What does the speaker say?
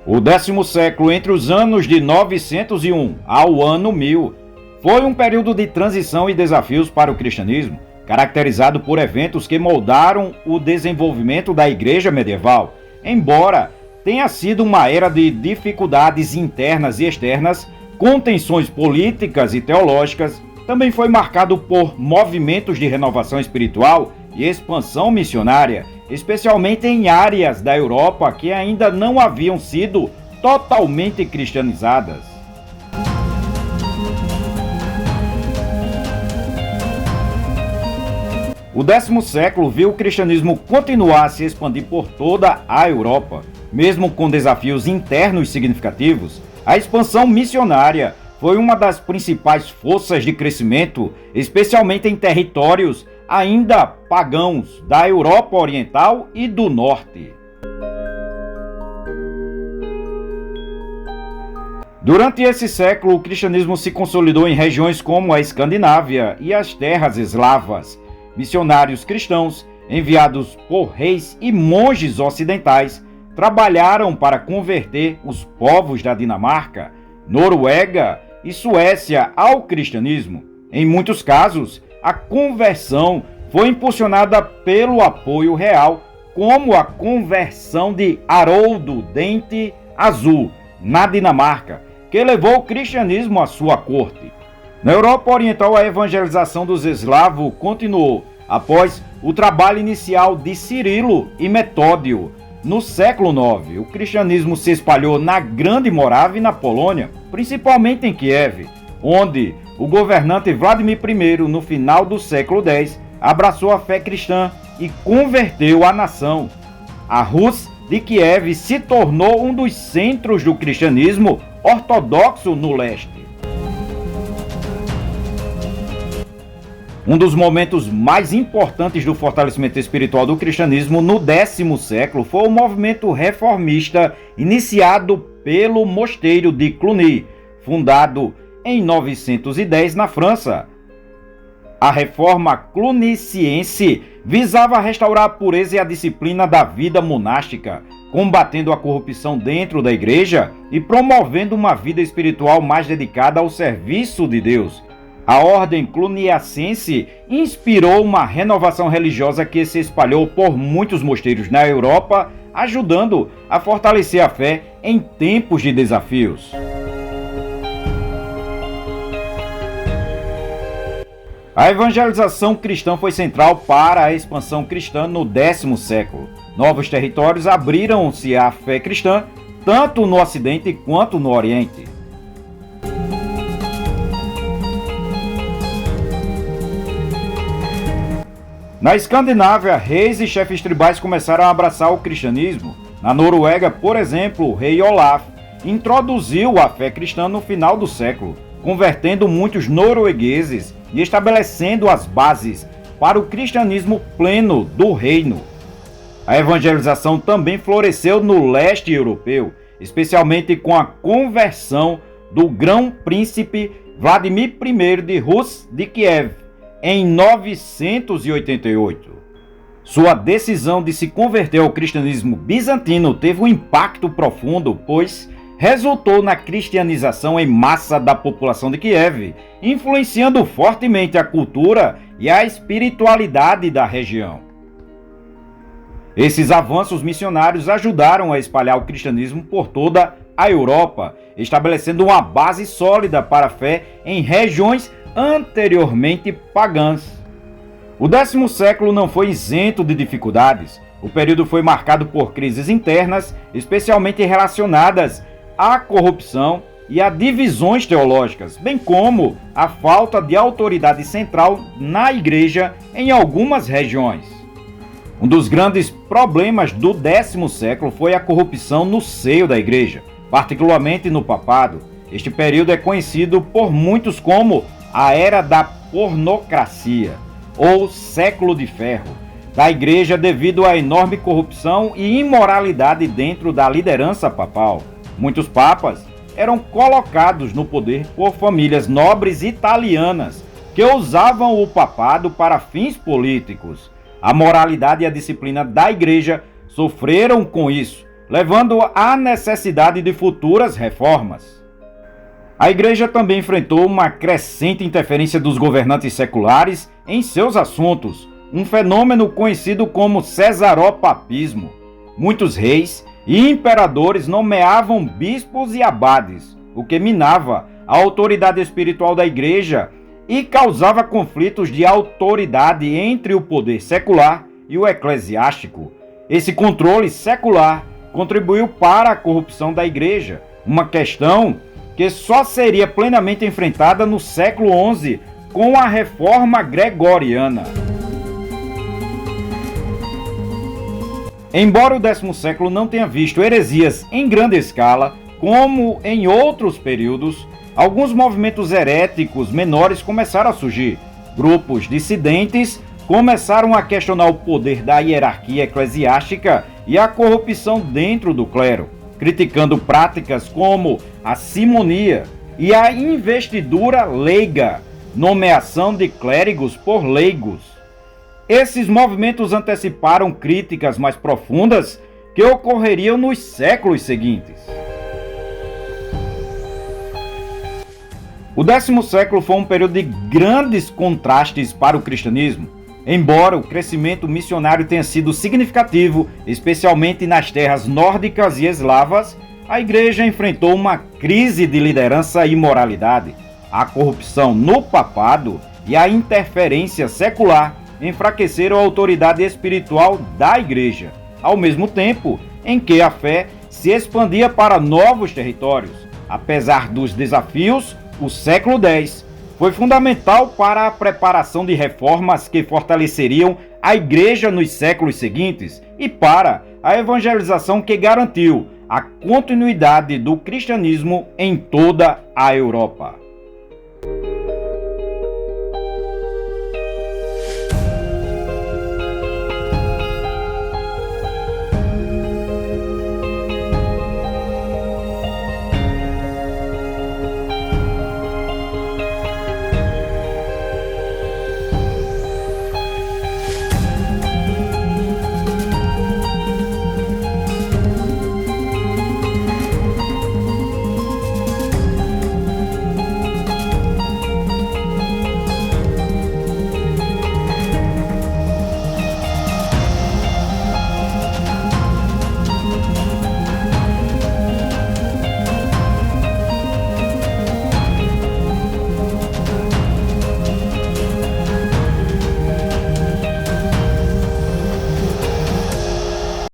O 10º século, entre os anos de 901 ao ano 1000, foi um período de transição e desafios para o cristianismo, caracterizado por eventos que moldaram o desenvolvimento da igreja medieval. Embora tenha sido uma era de dificuldades internas e externas, com tensões políticas e teológicas, também foi marcado por movimentos de renovação espiritual e expansão missionária, especialmente em áreas da Europa que ainda não haviam sido totalmente cristianizadas. O 10º século viu o cristianismo continuar a se expandir por toda a Europa. Mesmo com desafios internos significativos, a expansão missionária foi uma das principais forças de crescimento, especialmente em territórios ainda pagãos da Europa Oriental e do Norte. Durante esse século, o cristianismo se consolidou em regiões como a Escandinávia e as terras eslavas. Missionários cristãos, enviados por reis e monges ocidentais, trabalharam para converter os povos da Dinamarca, Noruega e Suécia ao cristianismo. Em muitos casos, a conversão foi impulsionada pelo apoio real, como a conversão de Haroldo Dente Azul, na Dinamarca, que levou o cristianismo à sua corte. Na Europa Oriental, a evangelização dos eslavos continuou após o trabalho inicial de Cirilo e Metódio. No século IX, o cristianismo se espalhou na Grande Morávia e na Polônia, principalmente em Kiev, onde o governante Vladimir I, no final do século X, abraçou a fé cristã e converteu a nação. A Rus de Kiev se tornou um dos centros do cristianismo ortodoxo no leste. Um dos momentos mais importantes do fortalecimento espiritual do cristianismo no 10º século foi o movimento reformista iniciado pelo Mosteiro de Cluny, fundado em 910 na França. A reforma cluniciense visava restaurar a pureza e a disciplina da vida monástica, combatendo a corrupção dentro da igreja e promovendo uma vida espiritual mais dedicada ao serviço de Deus. A ordem cluniacense inspirou uma renovação religiosa que se espalhou por muitos mosteiros na Europa, ajudando a fortalecer a fé em tempos de desafios. A evangelização cristã foi central para a expansão cristã no 10º século. Novos territórios abriram-se à fé cristã, tanto no Ocidente quanto no Oriente. Na Escandinávia, reis e chefes tribais começaram a abraçar o cristianismo. Na Noruega, por exemplo, o rei Olaf introduziu a fé cristã no final do século, convertendo muitos noruegueses e estabelecendo as bases para o cristianismo pleno do reino. A evangelização também floresceu no leste europeu, especialmente com a conversão do grão-príncipe Vladimir I de Rus de Kiev, em 988. Sua decisão de se converter ao cristianismo bizantino teve um impacto profundo, pois resultou na cristianização em massa da população de Kiev, influenciando fortemente a cultura e a espiritualidade da região. Esses avanços missionários ajudaram a espalhar o cristianismo por toda a Europa, estabelecendo uma base sólida para a fé em regiões anteriormente pagãs. O 10º século não foi isento de dificuldades. O período foi marcado por crises internas, especialmente relacionadas à corrupção e a divisões teológicas, bem como a falta de autoridade central na igreja em algumas regiões. Um dos grandes problemas do 10º século foi a corrupção no seio da igreja, particularmente no papado. Este período é conhecido por muitos como a Era da Pornocracia, ou Século de Ferro, da igreja devido à enorme corrupção e imoralidade dentro da liderança papal. Muitos papas eram colocados no poder por famílias nobres italianas que usavam o papado para fins políticos. A moralidade e a disciplina da igreja sofreram com isso, levando à necessidade de futuras reformas. A Igreja também enfrentou uma crescente interferência dos governantes seculares em seus assuntos, um fenômeno conhecido como cesaropapismo. Muitos reis e imperadores nomeavam bispos e abades, o que minava a autoridade espiritual da Igreja e causava conflitos de autoridade entre o poder secular e o eclesiástico. Esse controle secular contribuiu para a corrupção da Igreja, uma questão que só seria plenamente enfrentada no século XI com a Reforma Gregoriana. Embora o 10º século não tenha visto heresias em grande escala, como em outros períodos, alguns movimentos heréticos menores começaram a surgir. Grupos dissidentes começaram a questionar o poder da hierarquia eclesiástica e a corrupção dentro do clero, criticando práticas como a simonia e a investidura leiga, nomeação de clérigos por leigos. Esses movimentos anteciparam críticas mais profundas que ocorreriam nos séculos seguintes. O 10º século foi um período de grandes contrastes para o cristianismo. Embora o crescimento missionário tenha sido significativo, especialmente nas terras nórdicas e eslavas, a Igreja enfrentou uma crise de liderança e moralidade. A corrupção no papado e a interferência secular enfraqueceram a autoridade espiritual da Igreja, ao mesmo tempo em que a fé se expandia para novos territórios. Apesar dos desafios, o século X foi fundamental para a preparação de reformas que fortaleceriam a Igreja nos séculos seguintes e para a evangelização que garantiu a continuidade do cristianismo em toda a Europa.